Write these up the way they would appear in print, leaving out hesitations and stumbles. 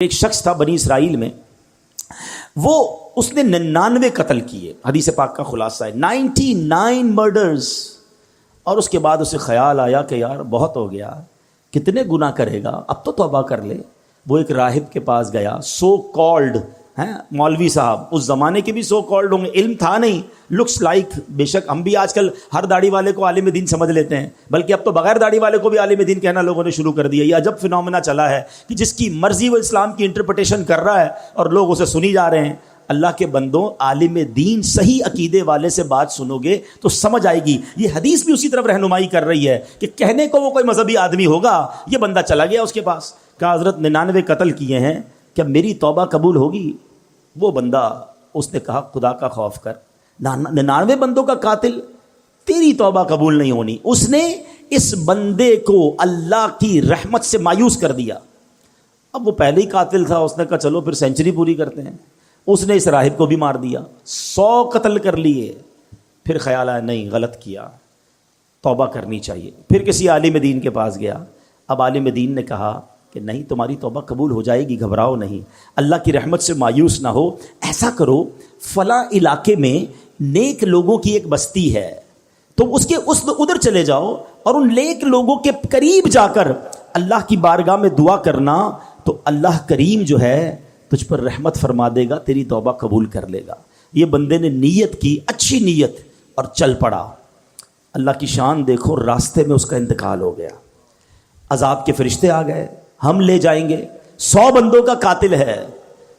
ایک شخص تھا بنی اسرائیل میں، وہ اس نے 99 قتل کیے، حدیث پاک کا خلاصہ ہے 99 مرڈرز، اور اس کے بعد اسے خیال آیا کہ یار بہت ہو گیا، کتنے گناہ کرے گا، اب تو توبہ کر لے۔ وہ ایک راہب کے پاس گیا، سو کالڈ ہیں مولوی صاحب، اس زمانے کے بھی سو کالڈ ہوں گے، علم تھا نہیں، لکس لائک، بے شک ہم بھی آج کل ہر داڑھی والے کو عالم دین سمجھ لیتے ہیں، بلکہ اب تو بغیر داڑھی والے کو بھی عالم دین کہنا لوگوں نے شروع کر دیا۔ یہ عجب فنومنا چلا ہے کہ جس کی مرضی وہ اسلام کی انٹرپریٹیشن کر رہا ہے اور لوگ اسے سنی جا رہے ہیں۔ اللہ کے بندوں، عالم دین صحیح عقیدے والے سے بات سنو گے تو سمجھ آئے گی۔ یہ حدیث بھی اسی طرف رہنمائی کر رہی ہے کہ کہنے کو وہ کوئی مذہبی آدمی ہوگا، یہ بندہ چلا گیا اس کے پاس، کہا حضرت 99 قتل کیے ہیں، کیا میری توبہ قبول ہوگی؟ وہ بندہ، اس نے کہا خدا کا خوف کر، 99 بندوں کا قاتل، تیری توبہ قبول نہیں ہونی۔ اس نے اس بندے کو اللہ کی رحمت سے مایوس کر دیا۔ اب وہ پہلے ہی قاتل تھا، اس نے کہا چلو پھر سینچری پوری کرتے ہیں۔ اس نے اس راہب کو بھی مار دیا، 100 قتل کر لیے۔ پھر خیال آیا نہیں، غلط کیا، توبہ کرنی چاہیے۔ پھر کسی عالم دین کے پاس گیا، اب عالم دین نے کہا کہ نہیں، تمہاری توبہ قبول ہو جائے گی، گھبراؤ نہیں، اللہ کی رحمت سے مایوس نہ ہو، ایسا کرو فلاں علاقے میں نیک لوگوں کی ایک بستی ہے، تو اس ادھر چلے جاؤ اور ان نیک لوگوں کے قریب جا کر اللہ کی بارگاہ میں دعا کرنا، تو اللہ کریم جو ہے تجھ پر رحمت فرما دے گا، تیری توبہ قبول کر لے گا۔ یہ بندے نے نیت کی، اچھی نیت، اور چل پڑا۔ اللہ کی شان دیکھو، راستے میں اس کا انتقال ہو گیا، عذاب کے فرشتے آ گئے، ہم لے جائیں گے، 100 بندوں کا قاتل ہے،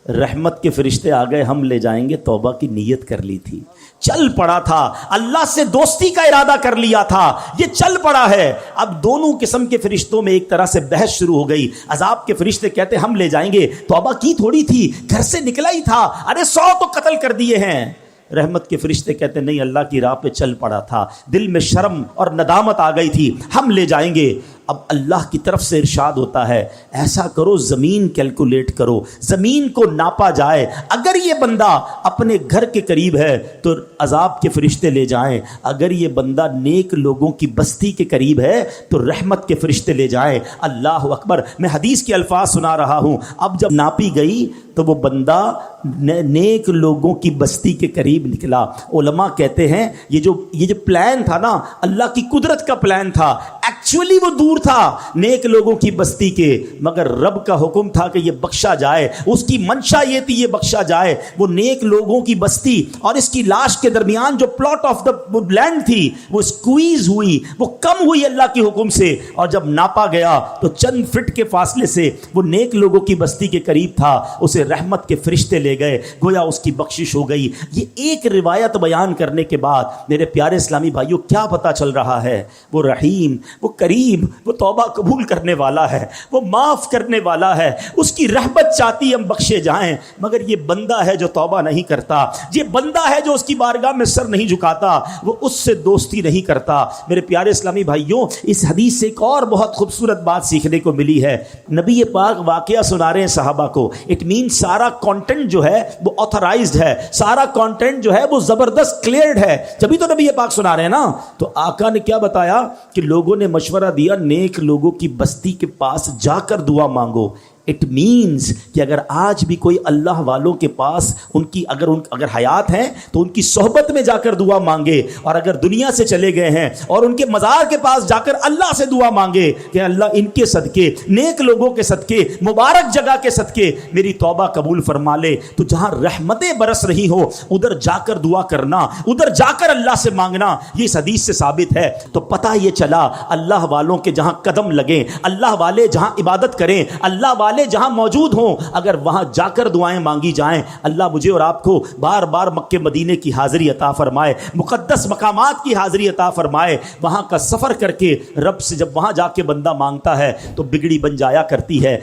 رحمت کے فرشتے آ گئے، ہم لے جائیں گے، توبہ کی نیت کر لی تھی، چل پڑا تھا، اللہ سے دوستی کا ارادہ کر لیا تھا، یہ چل پڑا ہے۔ اب دونوں قسم کے فرشتوں میں ایک طرح سے بحث شروع ہو گئی۔ عذاب کے فرشتے کہتے ہم لے جائیں گے، توبہ کی تھوڑی تھی، گھر سے نکلا ہی تھا، ارے 100 تو قتل کر دیے ہیں۔ رحمت کے فرشتے کہتے نہیں، اللہ کی راہ پہ چل پڑا تھا، دل میں شرم اور ندامت آ گئی تھی، ہم لے جائیں گے۔ اب اللہ کی طرف سے ارشاد ہوتا ہے ایسا کرو، زمین کیلکولیٹ کرو، زمین کو ناپا جائے، اگر یہ بندہ اپنے گھر کے قریب ہے تو عذاب کے فرشتے لے جائیں، اگر یہ بندہ نیک لوگوں کی بستی کے قریب ہے تو رحمت کے فرشتے لے جائیں۔ اللہ اکبر، میں حدیث کے الفاظ سنا رہا ہوں۔ اب جب ناپی گئی تو وہ بندہ نیک لوگوں کی بستی کے قریب نکلا۔ علماء کہتے ہیں یہ جو پلان تھا نا، اللہ کی قدرت کا پلان تھا، ایکچولی وہ دور تھا نیک لوگوں کی بستی کے، مگر رب کا حکم تھا کہ یہ بخشا جائے، اس کی منشا یہ تھی یہ بخشا جائے۔ وہ نیک لوگوں کی بستی اور اس کی لاش کے درمیان جو پلاٹ آف دا لینڈ تھی وہ سکویز ہوئی، وہ کم ہوئی اللہ کے حکم سے، اور جب ناپا گیا تو چند فٹ کے فاصلے سے وہ نیک لوگوں کی بستی کے قریب تھا، اسے رحمت کے فرشتے لے گئے، گویا اس کی بخشش ہو گئی۔ یہ ایک روایت بیان کرنے کے بعد میرے پیارے اسلامی بھائیوں کیا پتہ چل رہا ہے؟ وہ رحیم، وہ کریم، وہ توبہ قبول کرنے والا ہے، وہ معاف کرنے والا ہے، اس کی رحمت چاہتی ہم بخشے جائیں، مگر یہ بندہ ہے جو توبہ نہیں کرتا، یہ بندہ ہے جو اس کی بارگاہ میں سر نہیں جھکاتا، وہ اس سے دوستی نہیں کرتا۔ میرے پیارے اسلامی بھائیوں، اس حدیث سے ایک اور بہت خوبصورت بات سیکھنے کو ملی ہے۔ نبی پاک واقعہ سنا رہے ہیں صحابہ کو، اٹ مین سارا کانٹینٹ جو ہے وہ آتھرائزڈ ہے، سارا کانٹینٹ جو ہے وہ زبردست کلیئرڈ ہے، جبھی تو نبی پاک سنا رہے ہیں نا۔ تو آقا نے کیا بتایا کہ لوگوں نے مشورہ دیا نیک لوگوں کی بستی کے پاس جا کر دعا مانگو۔ اٹ مینز کہ اگر آج بھی کوئی اللہ والوں کے پاس اگر حیات ہیں تو ان کی صحبت میں جا کر دعا مانگے، اور اگر دنیا سے چلے گئے ہیں اور ان کے مزار کے پاس جا کر اللہ سے دعا مانگے کہ اللہ ان کے صدقے، نیک لوگوں کے صدقے، مبارک جگہ کے صدقے میری توبہ قبول فرما لے۔ تو جہاں رحمتیں برس رہی ہو ادھر جا کر دعا کرنا، ادھر جا کر اللہ سے مانگنا، یہ اس حدیث سے ثابت ہے۔ تو پتہ یہ چلا اللہ والوں کے جہاں قدم لگیں، اللہ والے جہاں عبادت کریں، اللہ والے جہاں موجود ہوں، اگر وہاں جا کر دعائیں مانگی جائیں، اللہ مجھے اور آپ کو بار بار مکے مدینے کی حاضری عطا فرمائے، مقدس مقامات کی حاضری عطا فرمائے۔ وہاں کا سفر کر کے رب سے جب وہاں جا کے بندہ مانگتا ہے تو بگڑی بن جایا کرتی ہے۔